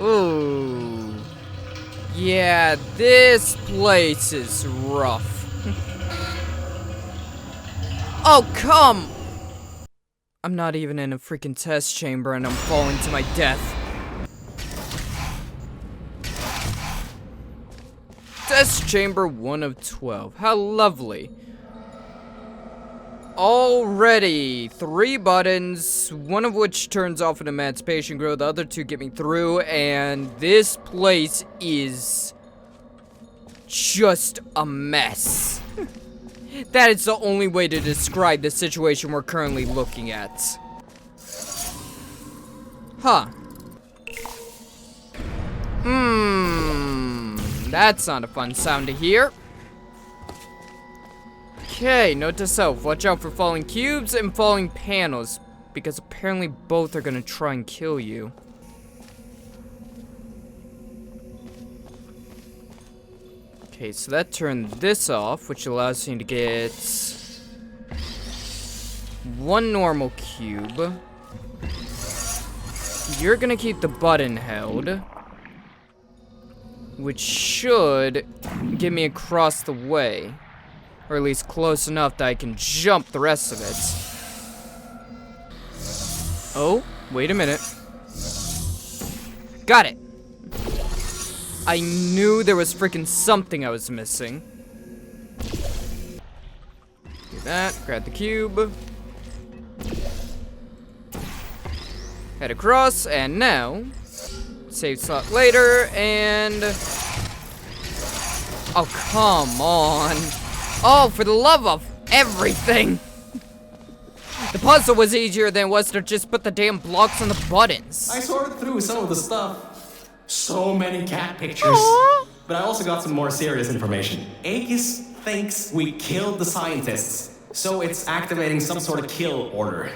Ooh. Yeah, this place is rough. Oh, come! I'm not even in a freaking test chamber and I'm falling to my death. Test chamber 1 of 12. How lovely. Already 3 buttons, one of which turns off an emancipation grill, the other 2 get me through, and this place is just a mess. That is the only way to describe the situation we're currently looking at. Huh. That's not a fun sound to hear. Okay, note to self, watch out for falling cubes and falling panels, because apparently both are gonna try and kill you. Okay, so that turned this off, which allows you to get 1 normal cube. You're gonna keep the button held, which should get me across the way. Or at least close enough that I can jump the rest of it. Oh, wait a minute. Got it. I knew there was freaking something I was missing. Do that, grab the cube. Head across, and now, save slot later, and... Oh, come on. Oh, for the love of everything! The puzzle was easier than it was to just put the damn blocks on the buttons. I sorted through some of the stuff. So many cat pictures. Aww. But I also got some more serious information. Aegis thinks we killed the scientists, so it's activating some sort of kill order.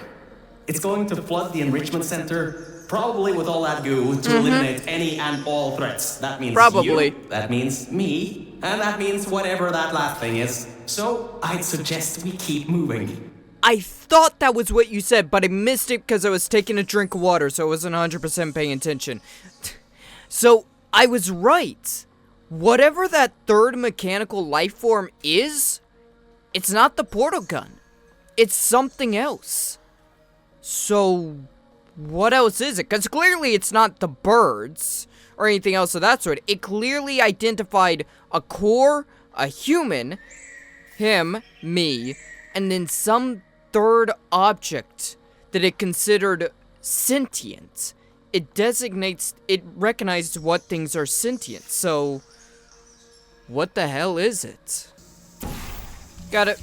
It's going to flood the enrichment center, probably with all that goo, to eliminate any and all threats. That means you, that means me, and that means whatever that last thing is. So, I'd suggest we keep moving. I thought that was what you said, but I missed it because I was taking a drink of water, so I wasn't 100% paying attention. So, I was right. Whatever that third mechanical life form is, it's not the portal gun. It's something else. So, what else is it? Because clearly it's not the birds or anything else of that sort. It clearly identified a core, a human, him, me, and then some third object that it considered sentient. It recognizes what things are sentient. So, what the hell is it? Got it.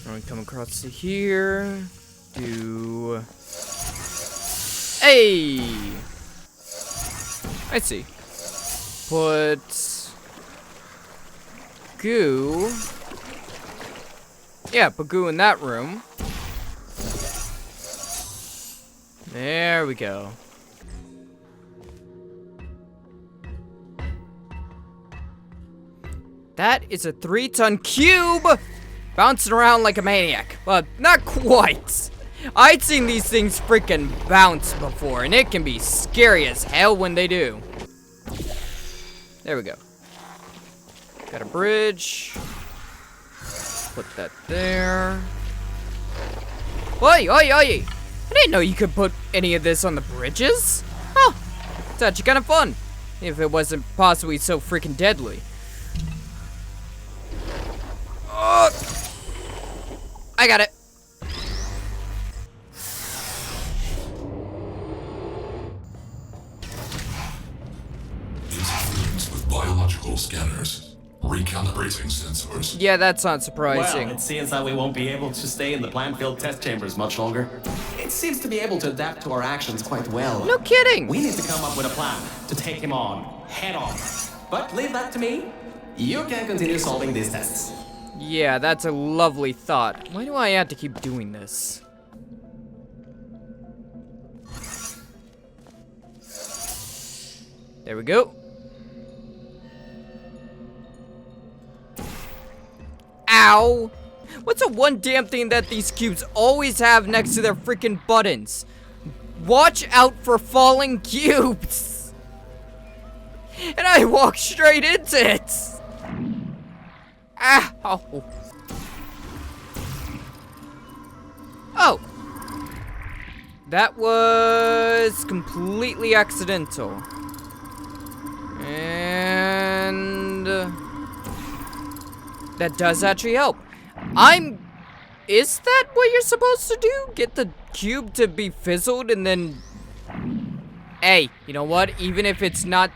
I'm gonna come across to here. Hey! I see. Put goo. Yeah, put goo in that room. There we go. That is a 3-ton cube bouncing around like a maniac. Well, not quite. I'd seen these things freaking bounce before, and it can be scary as hell when they do. There we go. Got a bridge. Put that there. Oi, oi, oi! I didn't know you could put any of this on the bridges. Huh. It's actually kind of fun. If it wasn't possibly so freaking deadly. I got it. Interference with biological scanners. Recalibrating sensors. Yeah, that's not surprising. Well, it seems that we won't be able to stay in the plant-filled test chambers much longer. It seems to be able to adapt to our actions quite well. No kidding. We need to come up with a plan to take him on, head on. But leave that to me. You can continue solving these tests. Yeah, that's a lovely thought. Why do I have to keep doing this? There we go. Ow! What's the one damn thing that these cubes always have next to their freaking buttons? watch out for falling cubes. And I walked straight into it. Ow. Oh. That was completely accidental. And that does actually help. Is that what you're supposed to do? Get the cube to be fizzled and then... Hey, you know what? Even if it's not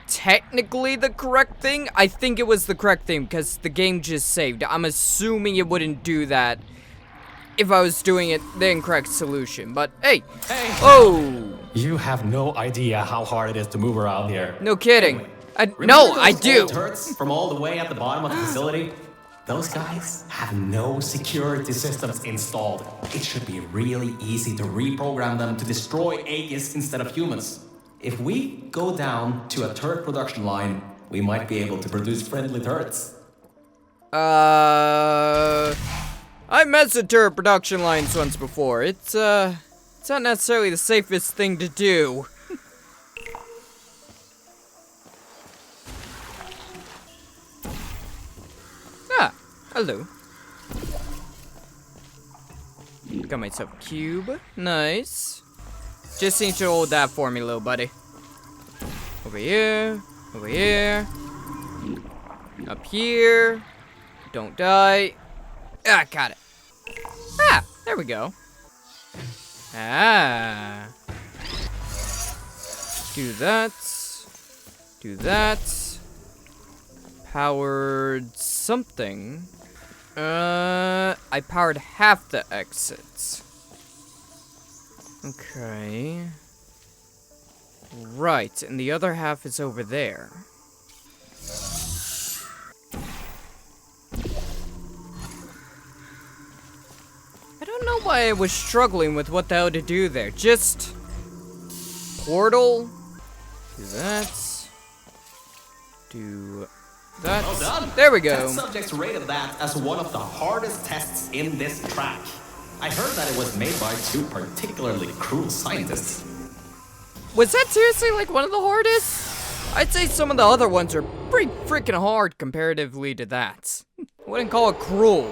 technically the correct thing, I think it was the correct thing because the game just saved. I'm assuming it wouldn't do that if I was doing it the incorrect solution. But hey. Oh! You have no idea how hard it is to move around here. No kidding. Remember No, those I do. old turrets from all the way at the bottom of the facility? Those guys have no security systems installed. It should be really easy to reprogram them to destroy Aegis instead of humans. If we go down to a turret production line, we might be able to produce friendly turrets. I messed with turret production lines once before. It's not necessarily the safest thing to do. Hello. Got myself a cube. Nice. Just need you to hold that for me, little buddy. Over here. Over here. Up here. Don't die. Ah, got it. Ah, there we go. Ah. Do that. Do that. Powered something. I powered half the exits. Okay. Right, and the other half is over there. I don't know why I was struggling with what the hell to do there. Just... portal. Do that. Do... that. Well done. There we go. Test subjects rated that as one of the hardest tests in this track. I heard that it was made by 2 particularly cruel scientists. Was that seriously like one of the hardest? I'd say some of the other ones are pretty freaking hard comparatively to that. I wouldn't call it cruel.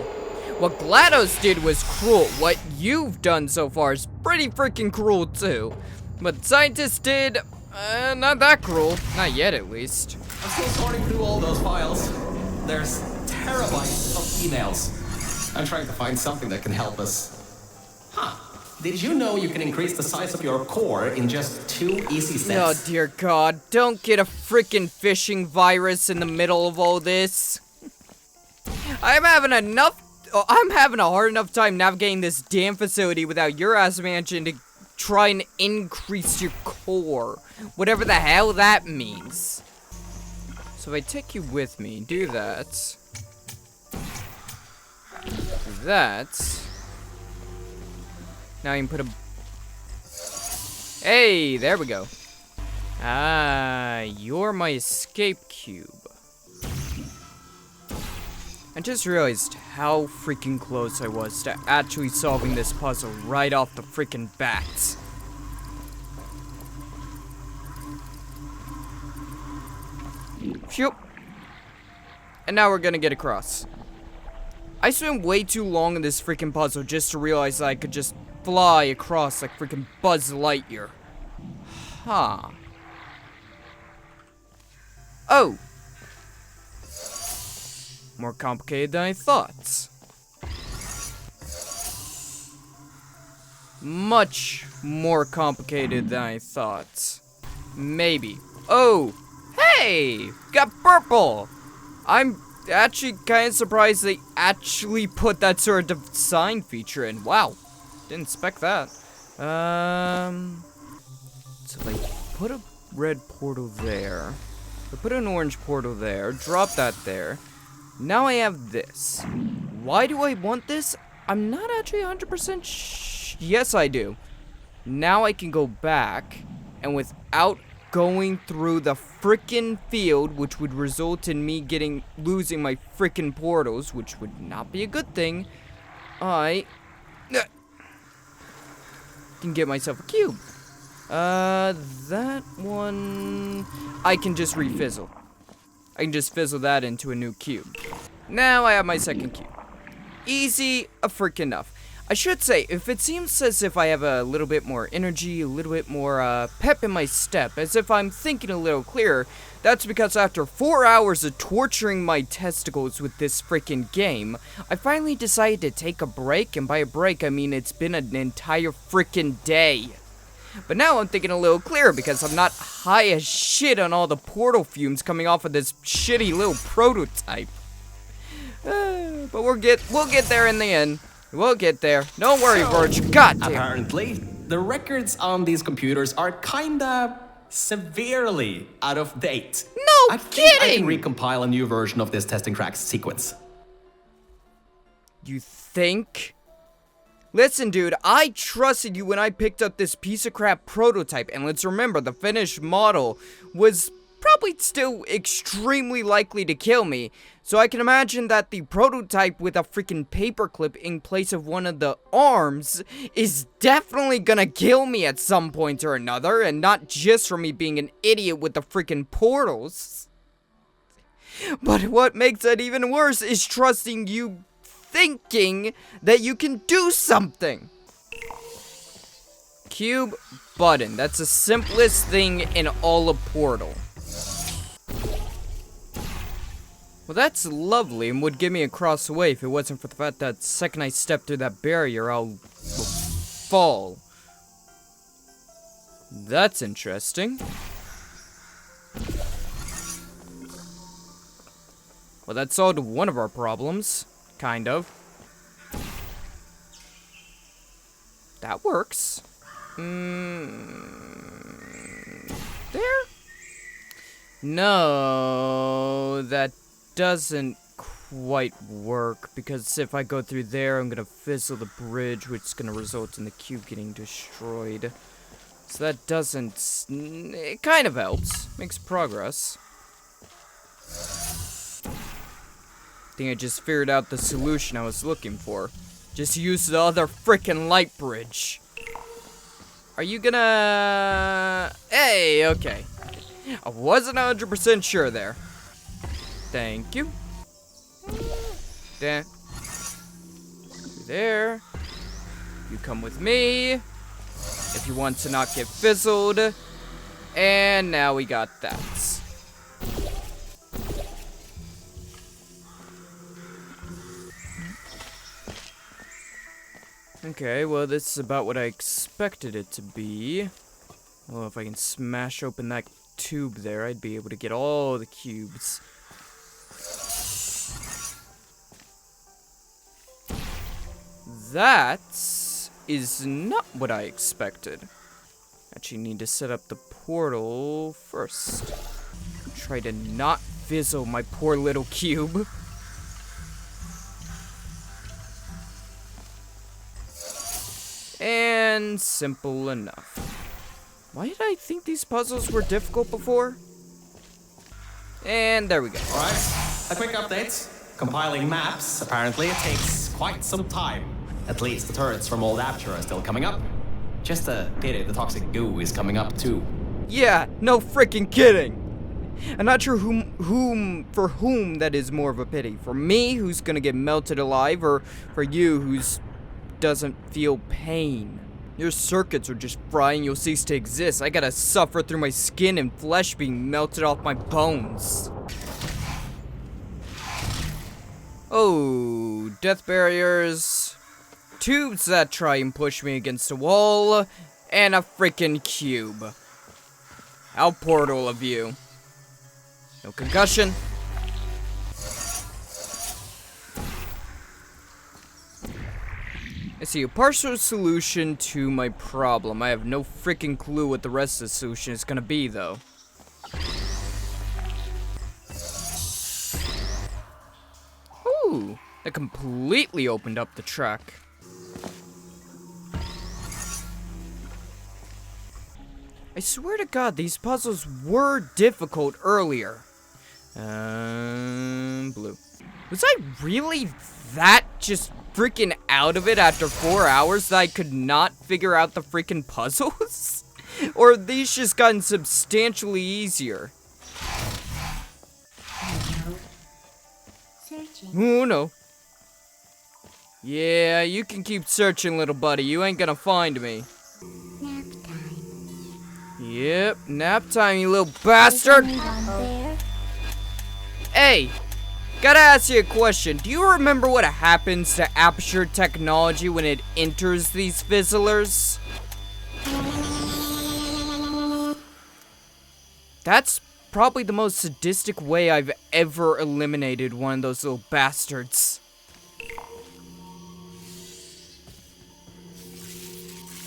What GLaDOS did was cruel. What you've done so far is pretty freaking cruel too. What scientists did, not that cruel. Not yet, at least. I'm still sorting through all those files. There's terabytes of emails. I'm trying to find something that can help us. Huh. Did you know you can increase the size of your core in just 2 easy steps? Oh dear God, don't get a freaking phishing virus in the middle of all this. I'm having a hard enough time navigating this damn facility without your ass managing to try and increase your core. Whatever the hell that means. So if I take you with me, do that. Do that. Now I can put a... Hey, there we go. Ah, you're my escape cube. I just realized how freaking close I was to actually solving this puzzle right off the freaking bat. Phew. And now we're gonna get across. I spent way too long in this freaking puzzle just to realize that I could just fly across like freaking Buzz Lightyear. Huh. Oh. More complicated than I thought. Much more complicated than I thought. Maybe. Oh. Hey! Got purple! I'm actually kind of surprised they actually put that sort of design feature in. Wow. Didn't expect that. So if I put a red portal there, if I put an orange portal there, drop that there, now I have this. Why do I want this? I'm not actually 100% yes, I do. Now I can go back, and without going through the frickin' field, which would result in me losing my frickin' portals, which would not be a good thing, can get myself a cube. That one I can just refizzle. I can just fizzle that into a new cube. Now I have my second cube. Easy a freaking enough. I should say, if it seems as if I have a little bit more energy, a little bit more pep in my step, as if I'm thinking a little clearer, that's because after 4 hours of torturing my testicles with this freaking game, I finally decided to take a break, and by a break I mean it's been an entire freaking day. But now I'm thinking a little clearer because I'm not high as shit on all the portal fumes coming off of this shitty little prototype. But we'll get there in the end. We'll get there. Don't worry, Verge. God damn. Apparently, the records on these computers are kinda severely out of date. No I think I kidding! can recompile a new version of this testing tracks sequence. You think? Listen, dude, I trusted you when I picked up this piece of crap prototype, and let's remember, the finished model was probably still extremely likely to kill me, so I can imagine that the prototype with a freaking paperclip in place of one of the arms is definitely gonna kill me at some point or another, and not just for me being an idiot with the freaking portals. But what makes it even worse is trusting you thinking that you can do something. Cube button. That's the simplest thing in all of Portal. Well, that's lovely and would give me across the way if it wasn't for the fact that the second I step through that barrier, I'll fall. That's interesting. Well, that solved one of our problems. Kind of. That works. There? No, that doesn't quite work, because if I go through there, I'm gonna fizzle the bridge, which is gonna result in the cube getting destroyed. So that doesn't... It kind of helps. Makes progress. I think I just figured out the solution I was looking for. Just use the other frickin' light bridge. Are you gonna... Hey, okay. I wasn't 100% sure there. Thank you. There. You come with me. If you want to not get fizzled. And now we got that. Okay, well, this is about what I expected it to be. Well, if I can smash open that tube there, I'd be able to get all the cubes. That is not what I expected. Actually need to set up the portal first. Try to not fizzle my poor little cube. And simple enough. Why did I think these puzzles were difficult before? And there we go. Alright, a quick update. Compiling maps, apparently it takes quite some time. At least the turrets from Old Aperture are still coming up. Just a pity the toxic goo is coming up too. Yeah, no freaking kidding. I'm not sure for whom that is more of a pity. For me, who's gonna get melted alive, or for you, who's doesn't feel pain. Your circuits are just frying, you'll cease to exist. I gotta suffer through my skin and flesh being melted off my bones. Oh, death barriers, tubes that try and push me against a wall, and a freaking cube. How portal of you. No concussion. I see a partial solution to my problem. I have no freaking clue what the rest of the solution is gonna be, though. Ooh, that completely opened up the track. I swear to God, these puzzles were difficult earlier. Blue. Was I really that just freaking out of it after 4 hours that I could not figure out the freaking puzzles? Or have these just gotten substantially easier? Oh no. Yeah, you can keep searching, little buddy. You ain't gonna find me. Nap time. Yep, nap time, you little bastard. Hey, gotta ask you a question. Do you remember what happens to Aperture technology when it enters these fizzlers? That's probably the most sadistic way I've ever eliminated one of those little bastards.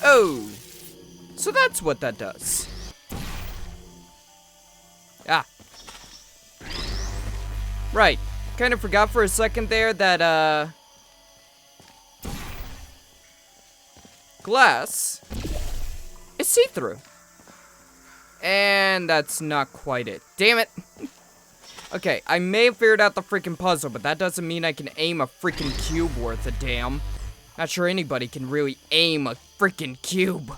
Oh, so that's what that does. Ah. Right. Kind of forgot for a second there that, glass is see-through. And that's not quite it. Damn it. Okay, I may have figured out the freaking puzzle, but that doesn't mean I can aim a freaking cube worth a damn. Not sure anybody can really aim a freaking cube.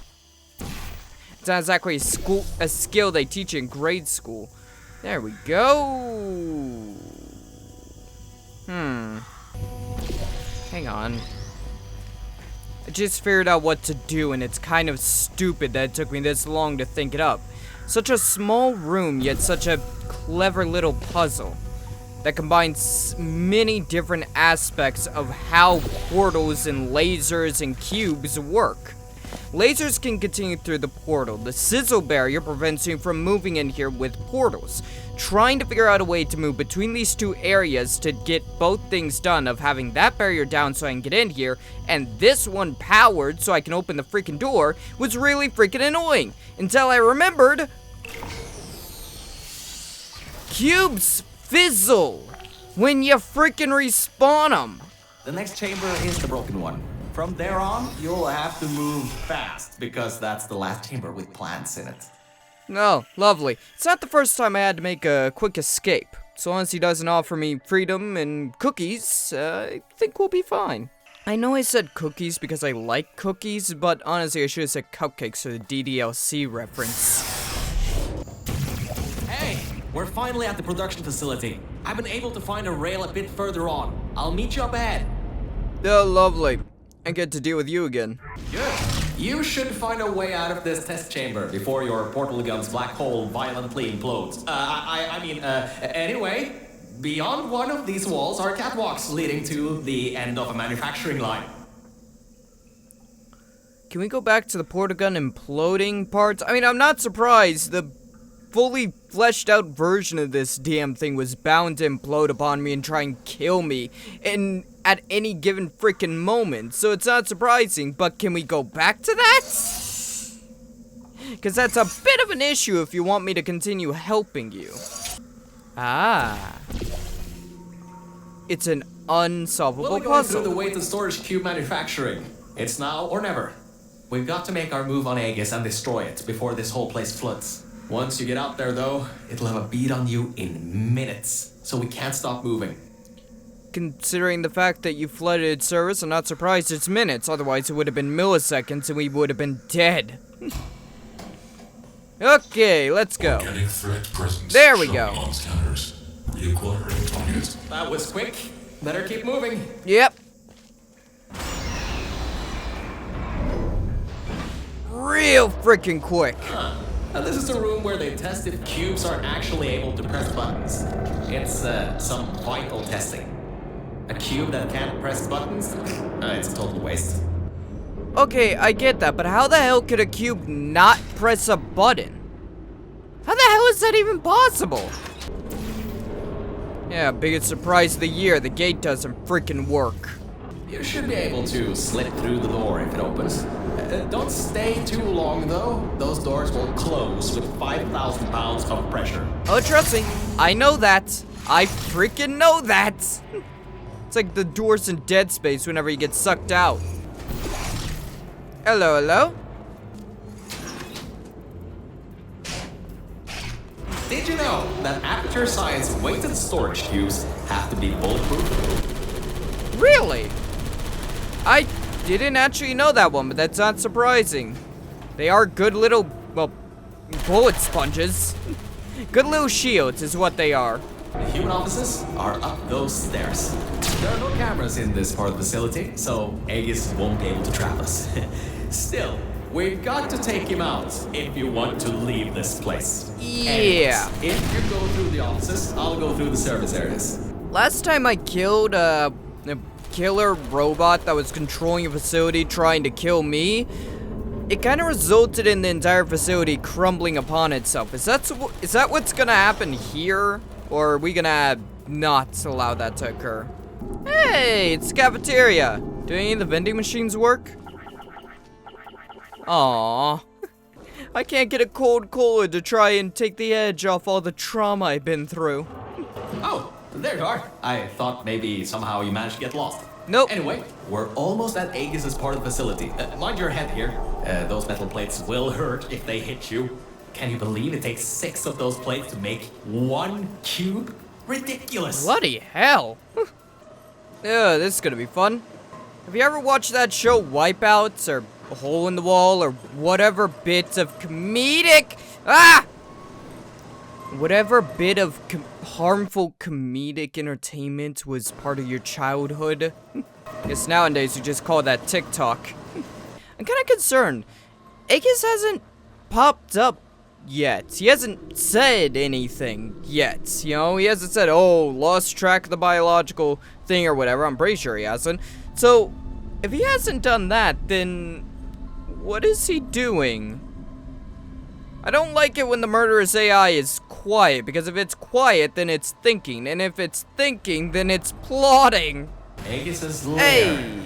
It's not exactly a skill they teach in grade school. There we go. Hang on. I just figured out what to do, and it's kind of stupid that it took me this long to think it up. Such a small room, yet such a clever little puzzle that combines many different aspects of how portals and lasers and cubes work. Lasers can continue through the portal. The sizzle barrier prevents you from moving in here with portals. Trying to figure out a way to move between these two areas to get both things done of having that barrier down so I can get in here and this one powered so I can open the freaking door was really freaking annoying until I remembered cubes fizzle when you freaking respawn them. The next chamber is the broken one. From there on, you'll have to move fast, because that's the last chamber with plants in it. Oh, lovely. It's not the first time I had to make a quick escape. So long as he doesn't offer me freedom and cookies, I think we'll be fine. I know I said cookies because I like cookies, but honestly I should have said cupcakes for the DDLC reference. Hey, we're finally at the production facility. I've been able to find a rail a bit further on. I'll meet you up ahead. Oh, lovely. I get to deal with you again. Good. You should find a way out of this test chamber before your portal gun's black hole violently implodes. Anyway, beyond one of these walls are catwalks leading to the end of a manufacturing line. Can we go back to the portal gun imploding parts? I mean, I'm not surprised. The fully fleshed out version of this damn thing was bound to implode upon me and try and kill me at any given freaking moment, so it's not surprising, but can we go back to that? Because that's a bit of an issue if you want me to continue helping you. Ah. It's an unsolvable We'll be going puzzle. through the way to storage cube manufacturing. It's now or never. We've got to make our move on Aegis and destroy it before this whole place floods. Once you get out there, though, it'll have a beat on you in minutes, so we can't stop moving. Considering the fact that you flooded its service, I'm not surprised it's minutes. Otherwise, it would have been milliseconds and we would have been dead. Okay, let's go. Getting threat presence There we shown go. on scanners. Reacquiring target. That was quick. Better keep moving. Yep. Real freaking quick. Now, this is a room where they test if cubes are actually able to press buttons. It's some vital testing. A cube that can't press buttons? It's a total waste. Okay, I get that, but how the hell could a cube not press a button? How the hell is that even possible? Yeah, biggest surprise of the year, the gate doesn't freaking work. You should be able to slip through the door if it opens. Don't stay too long, though. Those doors will close with 5,000 pounds of pressure. Oh, trust me, I know that. I freaking know that. It's like the doors in Dead Space whenever you get sucked out. Hello, hello? Did you know that Aperture Science weighted storage cubes have to be bulletproof? Really? I didn't actually know that one, but that's not surprising. They are good little, well, bullet sponges. Good little shields is what they are. The human offices are up those stairs. There are no cameras in this part of the facility, so Aegis won't be able to trap us. Still, we've got to take him out if you want to leave this place. Yeah. Anyways, if you go through the offices, I'll go through the service areas. Last time I killed a killer robot that was controlling a facility trying to kill me, it kind of resulted in the entire facility crumbling upon itself. Is that what's gonna happen here? Or are we gonna not allow that to occur? Hey, it's the cafeteria. Do any of the vending machines work? Aww. I can't get a cold cola to try and take the edge off all the trauma I've been through. Oh, there you are. I thought maybe somehow you managed to get lost. Nope. Anyway, we're almost at Aegis' part of the facility. Mind your head here. Those metal plates will hurt if they hit you. Can you believe it takes 6 of those plates to make 1 cube? Ridiculous. Bloody hell. Yeah, this is gonna be fun. Have you ever watched that show Wipeouts or A Hole in the Wall or whatever bits of whatever bit of harmful comedic entertainment was part of your childhood? Guess nowadays you just call that TikTok. I'm kind of concerned. Aegis hasn't popped up yet. He hasn't said anything yet. You know, he hasn't said, oh, lost track of the biological thing or whatever. I'm pretty sure he hasn't. So, if he hasn't done that, then what is he doing? I don't like it when the murderous AI is quiet, because if it's quiet, then it's thinking, and if it's thinking, then it's plotting. Aegis' lair. Hey!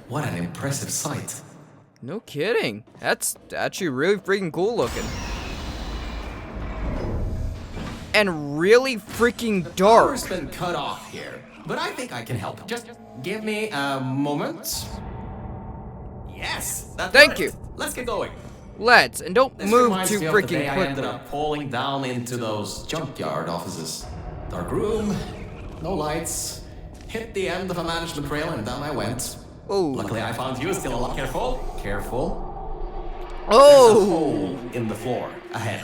What an impressive sight. No kidding. That's actually really freaking cool looking. And really freaking dark. Power's been cut off here, but I think I can help. Just give me a moment. Yes, that's Thank you. Let's get going. Let's, and don't This move reminds too me of the day freaking I ended quickly. up falling down into those junkyard offices. Dark room, no lights. Hit the end of a management rail and down I went. Oh. Luckily I found you still alive. Careful, careful. There's a Oh! hole in the floor ahead.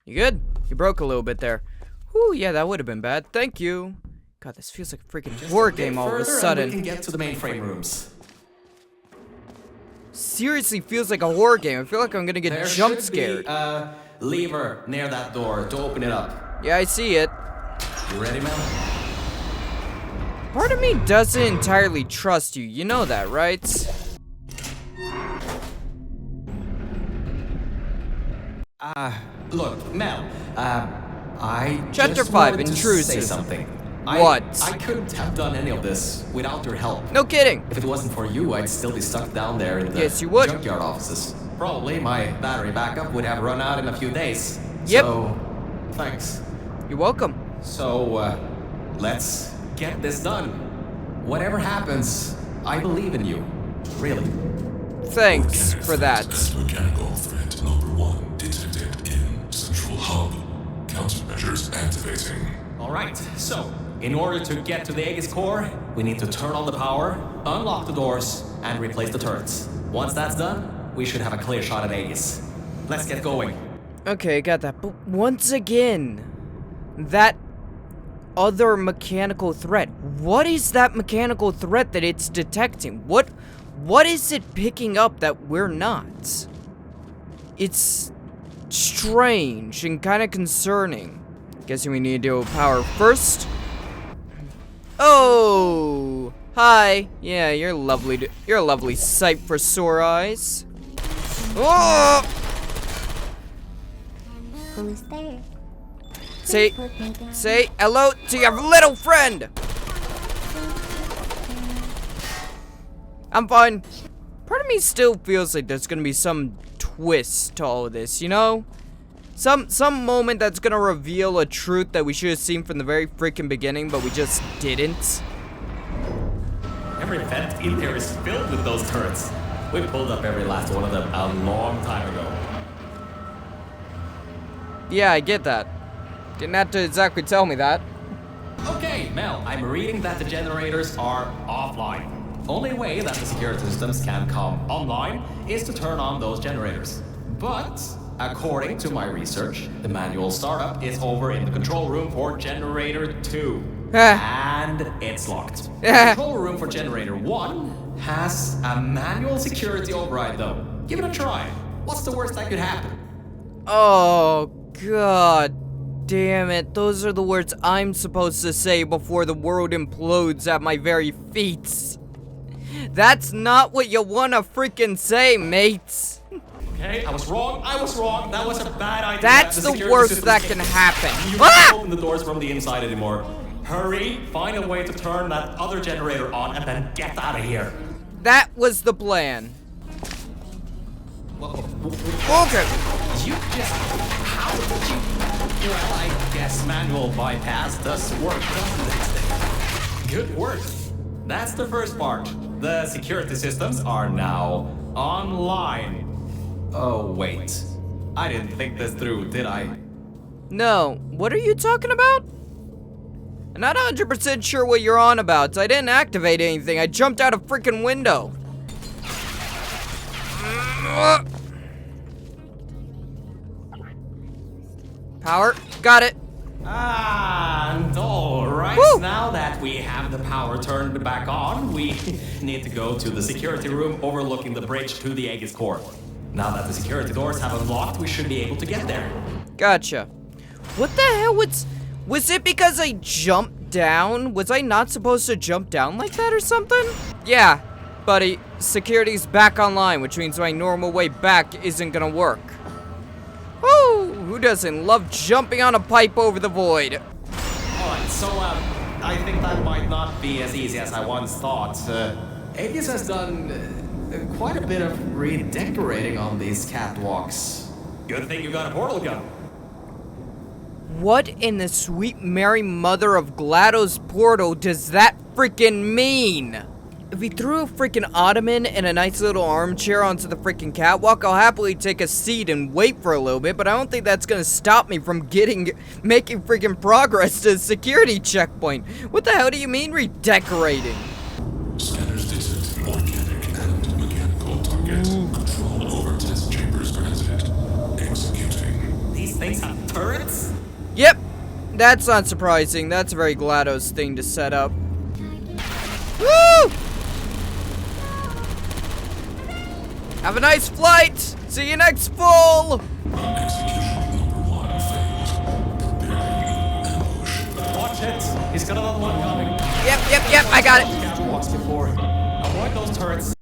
You good? You broke a little bit there. Whew, yeah, that would have been bad. Thank you. God, this feels like a freaking horror game all of a Further and sudden. we can get to the mainframe rooms. Seriously feels like a horror game. I feel like I'm gonna get There jump should scared. be a lever near that door to open it up. Yeah, I see it. You ready, man? Part of me doesn't entirely trust you. You know that, right? Look, Mel, I Chapter just 5, wanted to Intrusive. say something. What? I couldn't have done any of this without your help. No kidding. If it wasn't for you, I'd still be stuck down there in the Yes, you would. junkyard offices. Probably my battery backup would have run out in a few days. Yep. So, thanks. You're welcome. So, let's get this done. Whatever happens, I believe in you. Really. Thanks Volcanic for threat that. and mechanical threat number 1 detected in Central Hub. Countermeasures activating. Alright, so, in order to get to the Aegis core, we need to turn on the power, unlock the doors, and replace the turrets. Once that's done, we should have a clear shot at Aegis. Let's get going. Okay, got that. But once again, that other mechanical threat. What is that mechanical threat that it's detecting? What is it picking up that we're not? It's strange and kind of concerning. Guessing we need to deal with power first. Oh, hi. Yeah, you're lovely. You're a lovely sight for sore eyes. Oh! Who's there? Say hello to your little friend. I'm fine. Part of me still feels like there's gonna be some twist to all of this, you know? Some moment that's gonna reveal a truth that we should have seen from the very freaking beginning, but we just didn't. Every vent in here is filled with those turrets. We pulled up every last one of them a long time ago. Yeah, I get that. Didn't have to exactly tell me that. Okay, Mel, I'm reading that the generators are offline. Only way that the security systems can come online is to turn on those generators. But according to my research, the manual startup is over in the control room for generator 2. And it's locked. The control room for generator 1 has a manual security override though. Give it a try. What's the worst that could happen? Oh, God damn it. Those are the words I'm supposed to say before the world implodes at my very feet. That's not what you wanna freaking say, mates. Okay, I was wrong. That was a bad idea. That's the worst that can happen. You can't open the doors from the inside anymore. Hurry, find a way to turn that other generator on and then get out of here. That was the plan. Okay. You just... How did you... Well, I guess manual bypass does work, doesn't it? Good work. That's the first part. The security systems are now online. Oh, wait. I didn't think this through, did I? No, what are you talking about? I'm not 100% sure what you're on about. I didn't activate anything. I jumped out a freaking window. Power, got it. And alright, Woo! now that we have the power turned back on, we need to go to the security room overlooking the bridge to the Aegis core. Now that the security doors have unlocked, we should be able to get there. Gotcha. What the hell was it because I jumped down? Was I not supposed to jump down like that or something? Yeah, buddy, security's back online, which means my normal way back isn't gonna work. Woo! Who doesn't love jumping on a pipe over the void? Alright, so I think that might not be as easy as I once thought. Aegis has done quite a bit of redecorating on these catwalks. Good thing you got a portal gun. What in the sweet Mary Mother of GLaDOS portal does that freaking mean? If he threw a freaking ottoman and a nice little armchair onto the freaking catwalk, I'll happily take a seat and wait for a little bit, but I don't think that's gonna stop me from making freaking progress to the security checkpoint. What the hell do you mean redecorating? Scanners detect organic and mechanical target. Control over test chambers granted. Executing. These things have turrets? Yep, that's not surprising. That's a very GLaDOS thing to set up. Woo! Have a nice flight! See you next fall! Execution number 1 failed. Preparing ambush. Watch it! He's got another one coming. Yep, I got it. Catwalks before. Avoid those turrets.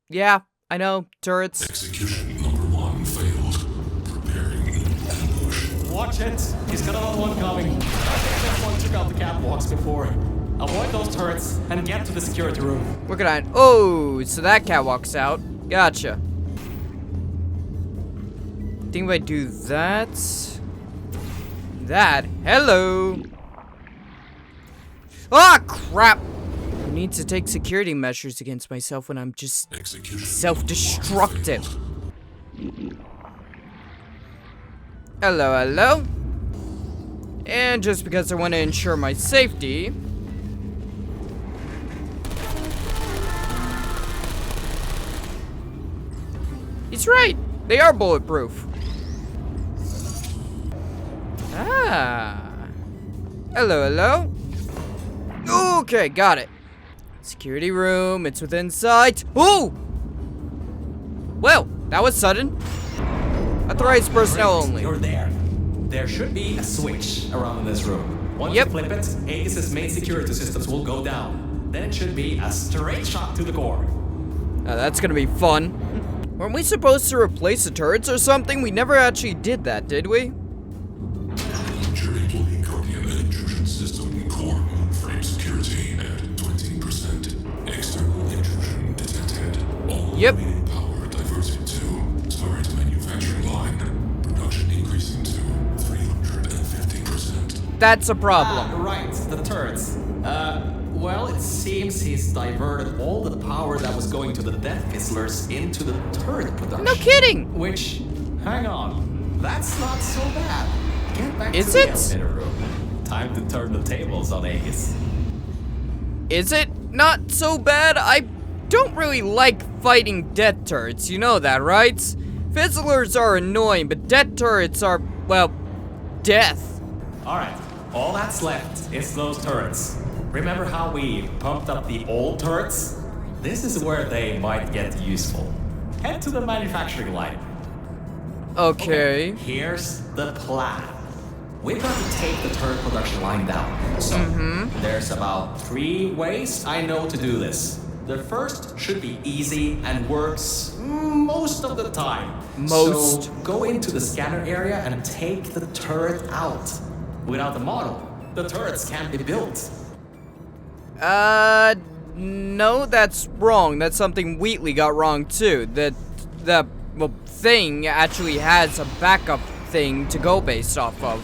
Yeah, I know, turrets. Execution number 1 failed. Preparing ambush. Watch it! He's got another one coming. I think this one took out the catwalks before. Avoid those turrets and get to the security room. Look at that. Oh, so that cat walks out. Gotcha. Think if I do that. Hello. Ah, crap. I need to take security measures against myself when I'm just self-destructive. Hello. And just because I want to ensure my safety. He's right. They are bulletproof. Ah. Hello. Okay, got it. Security room. It's within sight. Ooh! Well, that was sudden. Authorized personnel only. You're there. There should be a switch around in this room. Once you flip it, Aegis' main security systems will go down. Then it should be a straight shot to the core. That's gonna be fun. Weren't we supposed to replace the turrets or something? We never actually did that, did we? Major employee Guardian and intrusion system core moonframe security at 20%. External intrusion detected. All remaining power diverted to turret manufacturing line. Production increasing to 350%. That's a problem. Right, the turrets. Well, it seems he's diverted all the power that was going to the Death Fizzlers into the turret production. No kidding! Which, hang on, that's not so bad. Get back Is to it? the elevator room. Time to turn the tables on Aegis. Is it not so bad? I don't really like fighting death turrets, you know that, right? Fizzlers are annoying, but death turrets are, well, death. Alright, all that's left is those turrets. Remember how we pumped up the old turrets? This is where they might get useful. Head to the manufacturing line. Okay. Here's the plan. We've got to take the turret production line down. So, there's about 3 ways I know to do this. The first should be easy and works most of the time. Most. So, go into the scanner area and take the turret out. Without the model, the turrets can't be built. No, that's wrong. That's something Wheatley got wrong too. The thing actually has a backup thing to go based off of.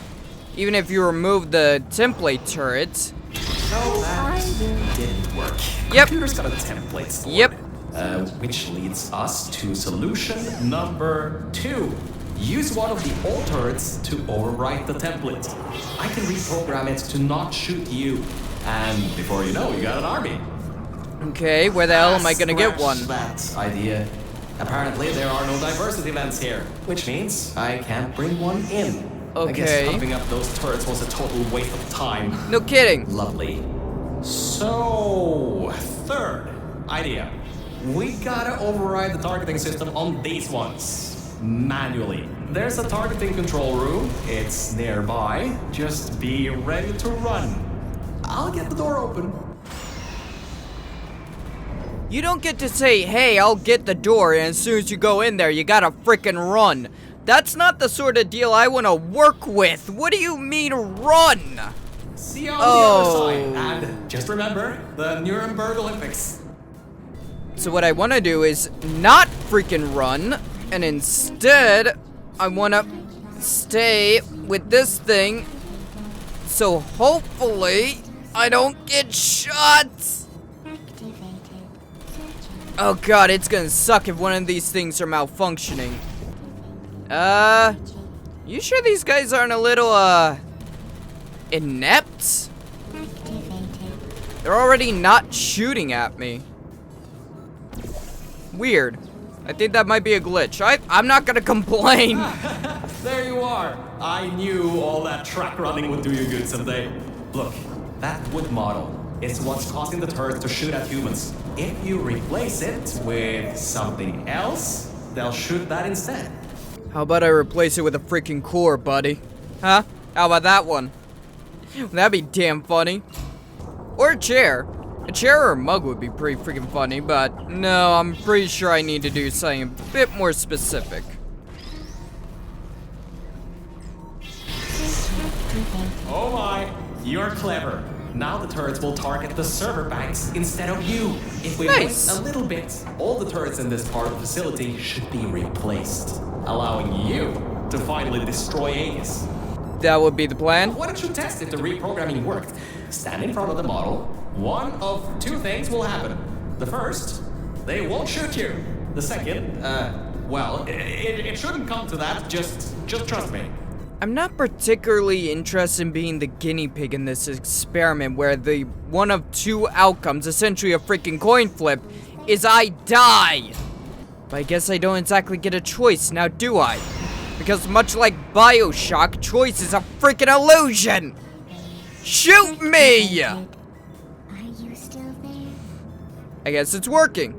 Even if you remove the template turret. So that didn't work. Yep. Computer's got a template stored. Yep. Which leads us to solution number 2. Use one of the old turrets to overwrite the template. I can reprogram it to not shoot you. And before you know, you got an army. Okay, where the hell am I gonna get one? That idea. Apparently there are no diversity events here, which means I can't bring one in. I guess Okay. pumping up those turrets was a total waste of time. No kidding. Lovely. So, third idea. We gotta override the targeting system on these ones. Manually. There's a targeting control room. It's nearby. Just be ready to run. I'll get the door open. You don't get to say, hey, I'll get the door, and as soon as you go in there, you gotta frickin' run. That's not the sort of deal I wanna work with. What do you mean, run? See you on the other side. And just remember, the Nuremberg Olympics. So what I wanna do is not freaking run, and instead, I wanna stay with this thing, so hopefully, I don't get shot. Oh god, it's gonna suck if one of these things are malfunctioning. You sure these guys aren't a little, inept? They're already not shooting at me. Weird. I think that might be a glitch. I'm not gonna complain. There you are. I knew all that track running would do you good someday. Look, that wood model is what's causing the turrets to shoot at humans. If you replace it with something else, they'll shoot that instead. How about I replace it with a freaking core, buddy? Huh? How about that one? That'd be damn funny. Or a chair. A chair or a mug would be pretty freaking funny, but no, I'm pretty sure I need to do something a bit more specific. Oh my, you're clever. Now the turrets will target the server banks instead of you. If we wait Nice. a little bit, all the turrets in this part of the facility should be replaced, allowing you to finally destroy Aegis. That would be the plan. Why don't you test if the reprogramming worked? Stand in front of the model. One of 2 things will happen. The first, they won't shoot you. The second, well, it shouldn't come to that. Just trust me. I'm not particularly interested in being the guinea pig in this experiment where the one of 2 outcomes, essentially a freaking coin flip, is I die. But I guess I don't exactly get a choice now, do I? Because much like BioShock, choice is a freaking illusion! Shoot me! Are you still there? I guess it's working.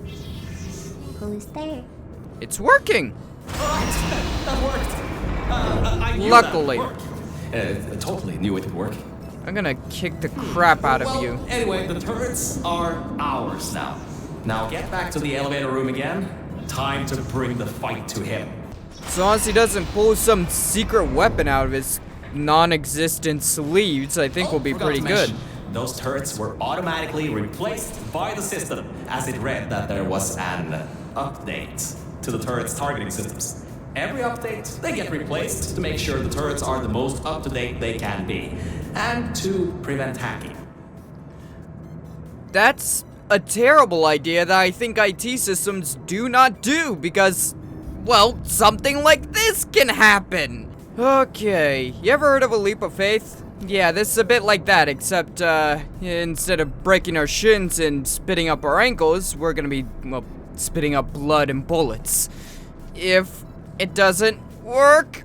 Who's there? It's working. Alright, that worked. I knew Luckily. that would work. I totally knew it would work. I'm gonna kick the crap out of you. Anyway, the turrets are ours now. Now get back to the elevator room again. Time to bring the fight to him. As long as he doesn't pull some secret weapon out of his non-existent sleeves, I think we'll be Forgot pretty to good. mention, those turrets were automatically replaced by the system, as it read that there was an update to the turret's targeting systems. Every update, they get replaced to make sure the turrets are the most up-to-date they can be, and to prevent hacking. That's a terrible idea that I think IT systems do not do because, well, something like this can happen. Okay, you ever heard of a leap of faith? Yeah, this is a bit like that, except, instead of breaking our shins and spitting up our ankles, we're gonna be, well, spitting up blood and bullets. If it doesn't work...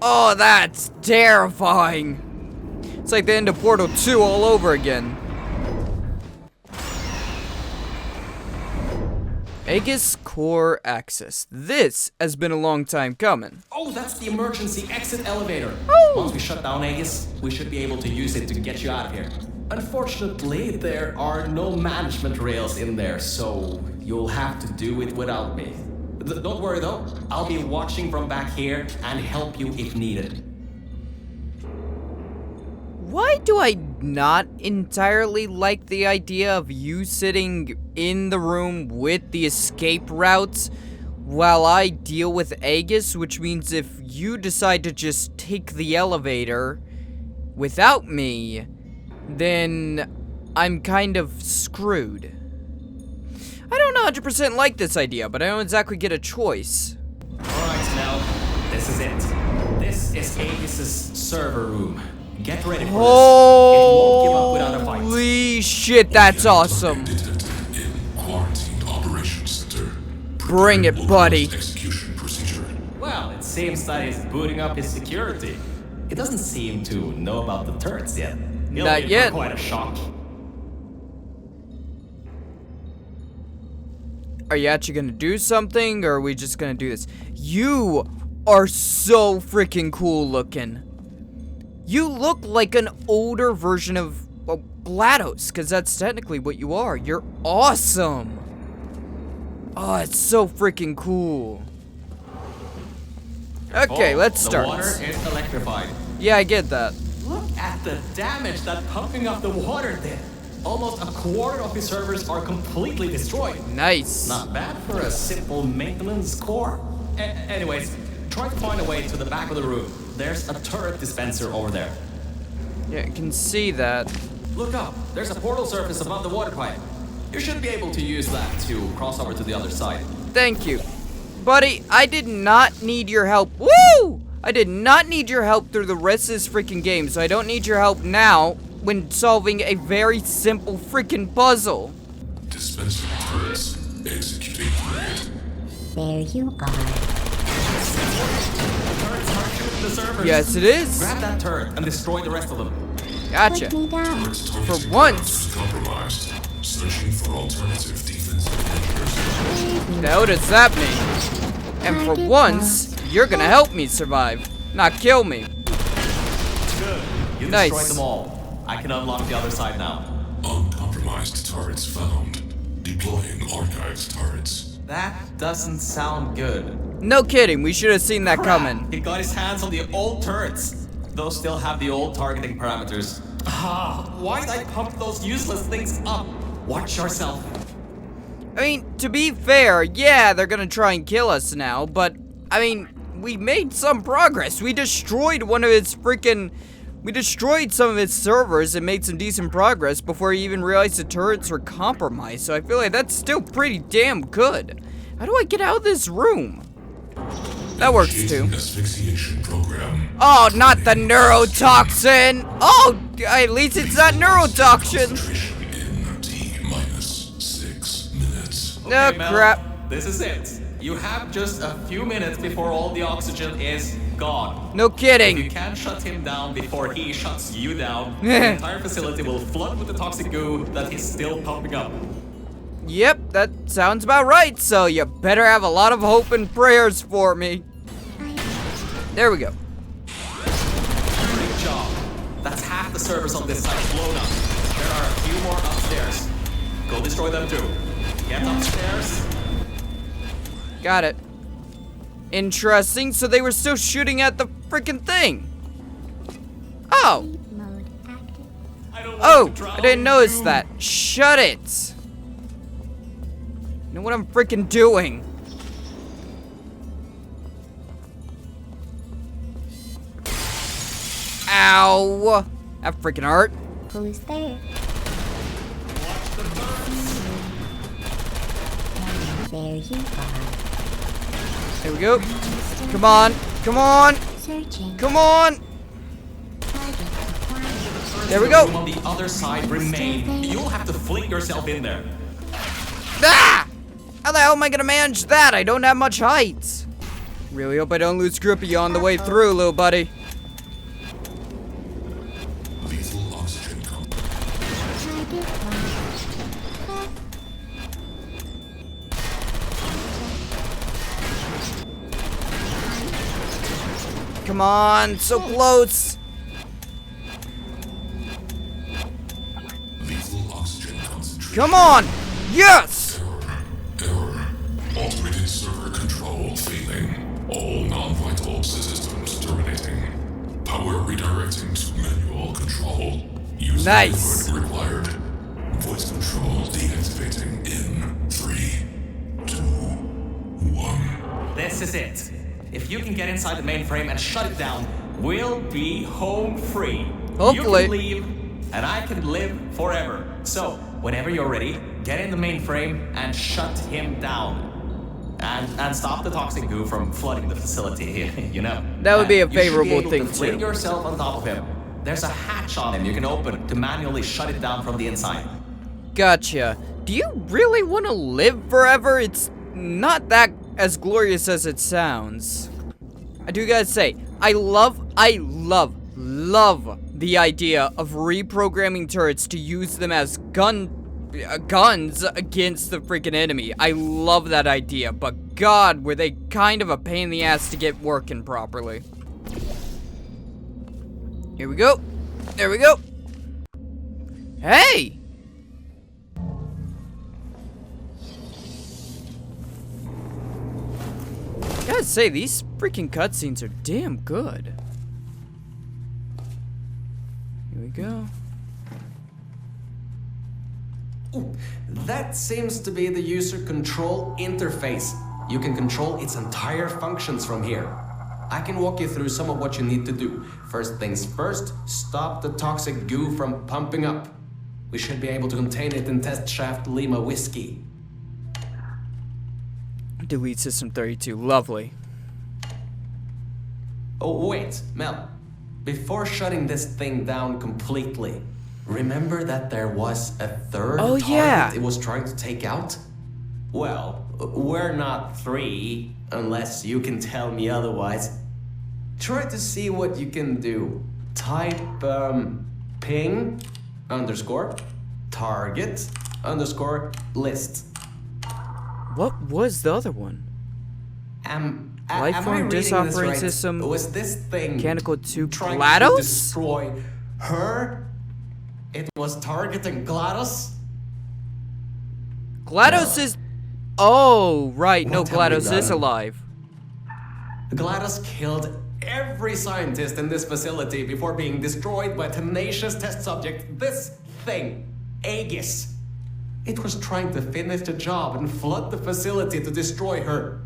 Oh, that's terrifying. It's like the end of Portal 2 all over again. Aegis Core Access. This has been a long time coming. Oh, that's the emergency exit elevator. Oh. Once we shut down Aegis, we should be able to use it to get you out of here. Unfortunately, there are no management rails in there, so you'll have to do it without me. Don't worry though, I'll be watching from back here and help you if needed. Why do I not entirely like the idea of you sitting in the room with the escape routes while I deal with Aegis, which means if you decide to just take the elevator without me, then I'm kind of screwed. I don't 100% like this idea, but I don't exactly get a choice. Alright, Mel, this is it. This is Aegis' server room. Get ready for this. It won't give up without a fight. Holy shit, that's awesome. Detected in quarantined operations center. Bring it, buddy. Execution procedure. Well, it seems that he's booting up his security. He doesn't seem to know about the turrets yet. He'll Not be yet. for quite a shock. Are you actually gonna do something, or are we just gonna do this? You are so freaking cool looking. You look like an older version of GLaDOS, because that's technically what you are. You're awesome. Oh, it's so freaking cool. Okay, let's start. The water is electrified. Yeah, I get that. Look at the damage that pumping up the water did. Almost a quarter of his servers are completely destroyed. Nice. Not bad for a simple maintenance core. Anyways, try to find a way to the back of the room. There's a turret dispenser over there. Yeah, I can see that. Look up. There's a portal surface above the water pipe. You should be able to use that to cross over to the other side. Thank you. Buddy, I did not need your help. Woo! I did not need your help through the rest of this freaking game, so I don't need your help now when solving a very simple freaking puzzle. Dispensing turrets. Executing target. There you are. The servers. Yes, it is. Grab that turret and destroy the rest of them. Gotcha. Put me down. Turrets targeting For once. is compromised. Searching for alternative defensive measures. Now what does that mean? And for once, you're gonna help me survive, not kill me. Good. You Nice. destroyed them all. I can unlock the other side now. Uncompromised turrets found. Deploying archived turrets. That doesn't sound good. No kidding, we should have seen that Crap. coming. He got his hands on the old turrets. Those still have the old targeting parameters. Why did I pump those useless things up? Watch yourself. I mean, to be fair, yeah, they're gonna try and kill us now, but, I mean, we made some progress. We destroyed we destroyed some of its servers and made some decent progress before we even realized the turrets were compromised, so I feel like that's still pretty damn good. How do I get out of this room? That works too. Initiating asphyxiation program. Oh, not the neurotoxin! Oh, at least it's not neurotoxin! Concentration in T-minus 6 minutes. No Okay, Mel, crap. This is it. You have just a few minutes before all the oxygen is gone. No If you kidding. can't shut him down before he shuts you down, the entire facility will flood with the toxic goo that he's still pumping up. Yep, that sounds about right, so you better have a lot of hope and prayers for me. There we go. Great job. That's half the servers on this side blown up. There are a few more upstairs. Go destroy them too. Get upstairs. Got it. Interesting, so they were still shooting at the freaking thing. Oh, Mode active. I don't want oh, to drown I didn't notice you. that. Shut it. You know what I'm freaking doing? Ow. That freaking hurt. Who's there? There you are. There we go. Come on. Come on. Searching. Come on. There we the go. room on the other side remain. You'll have to fling yourself in there. Ah! How the hell am I gonna manage that? I don't have much height. Really hope I don't lose grippy on the way through, little buddy. Lethal oxygen Come on, so close. Lethal oxygen concentration. Come on. Yes. Error. Automated server control failing. All non-vital systems terminating. Power redirecting to manual control. Use Nice. method required. Voice control deactivating in 3, 2, 1. This is it. If you can get inside the mainframe and shut it down, we'll be home free. Hopefully. You can leave, and I can live forever. So, whenever you're ready, get in the mainframe and shut him down. And stop the toxic goo from flooding the facility, you know. That would be a And you should favorable able thing, to fling too. yourself on top of him. There's a hatch on him you can open to manually shut it down from the inside. Gotcha. Do you really want to live forever? It's not that as glorious as it sounds. I do gotta say, I love the idea of reprogramming turrets to use them as guns against the freaking enemy. I love that idea, but God, were they kind of a pain in the ass to get working properly. Here we go. There we go. Hey! Gotta say, these freaking cutscenes are damn good. Here we go. Ooh, that seems to be the user control interface. You can control its entire functions from here. I can walk you through some of what you need to do. First things first, stop the toxic goo from pumping up. We should be able to contain it in Test Shaft Lima Whiskey. Delete System 32. Lovely. Oh, wait, Mel. Before shutting this thing down completely, remember that there was a third target yeah. it was trying to take out? Well, we're not three, unless you can tell me otherwise. Try to see what you can do. Type, ping, underscore, target, underscore, list. What was the other one? Am I Lifeform reading disk this operating right? system. Was this thing Mechanical 2 trying to GLaDOS? destroy her? It was targeting GLaDOS? GLaDOS No. is. Oh, right. No, What have we GLaDOS is done? alive. GLaDOS killed every scientist in this facility before being destroyed by a tenacious test subject. This thing, Aegis. It was trying to finish the job and flood the facility to destroy her.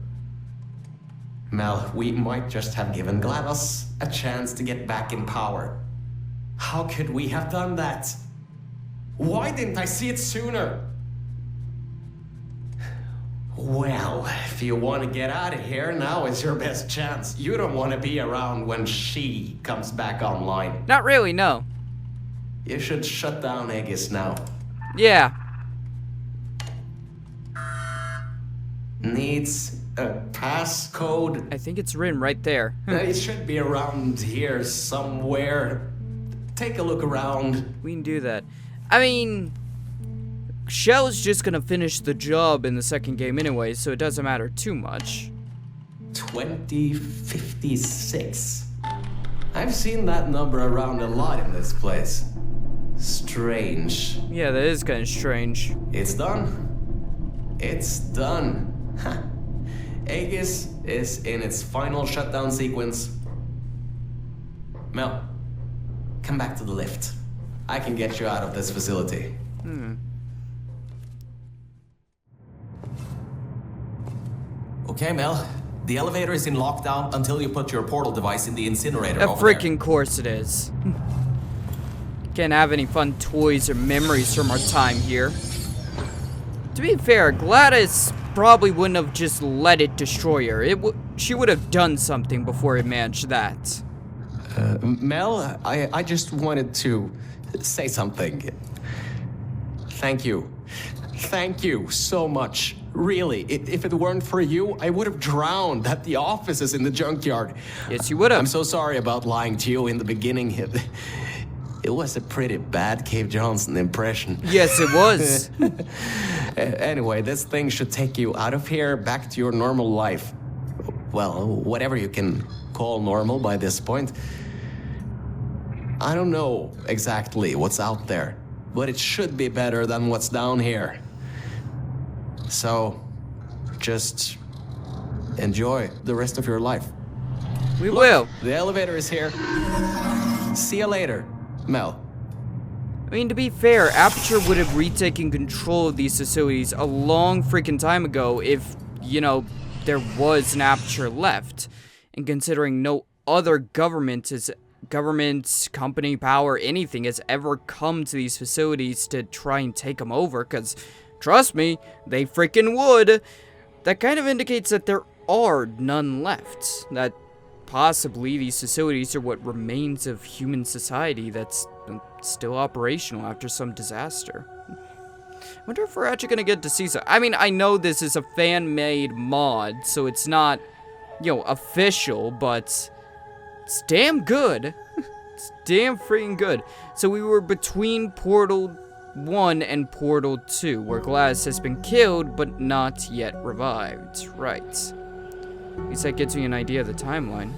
Mel, we might just have given GLaDOS a chance to get back in power. How could we have done that? Why didn't I see it sooner? Well, if you want to get out of here, now is your best chance. You don't want to be around when she comes back online. Not really, no. You should shut down Aegis now. Yeah. Needs a passcode. I think it's written right there. It should be around here somewhere. Take a look around. We can do that. I mean, Shell's just gonna finish the job in the second game anyway, so it doesn't matter too much. 2056. I've seen that number around a lot in this place. Strange. Yeah, that is kind of strange. It's done. It's done. Aegis is in its final shutdown sequence. Mel, come back to the lift. I can get you out of this facility. Okay, Mel. The elevator is in lockdown until you put your portal device in the incinerator Of over there. freaking course it is. Can't have any fun toys or memories from our time here. To be fair, GLaDOS probably wouldn't have just let it destroy her. She would have done something before it managed that. Mel, I just wanted to say something. Thank you. Thank you so much. Really, if it weren't for you, I would have drowned at the offices in the junkyard. Yes, you would have. I'm so sorry about lying to you in the beginning. It was a pretty bad Cave Johnson impression. Yes, it was. Anyway, this thing should take you out of here, back to your normal life. Well, whatever you can call normal by this point. I don't know exactly what's out there, but it should be better than what's down here. So, just enjoy the rest of your life. We will. The elevator is here. See you later, Mel. I mean, to be fair, Aperture would have retaken control of these facilities a long freaking time ago if, you know, there was an Aperture left. And considering no other government, company, power, anything has ever come to these facilities to try and take them over, because, trust me, they freaking would. That kind of indicates that there are none left. That possibly these facilities are what remains of human society that's still operational after some disaster. Wonder if we're actually gonna get to see some. I mean, I know this is a fan-made mod, so it's not, you know, official, but it's damn good. It's damn freaking good. So we were between Portal 1 and Portal 2, where Gladys has been killed, but not yet revived. Right. At least that gives me an idea of the timeline.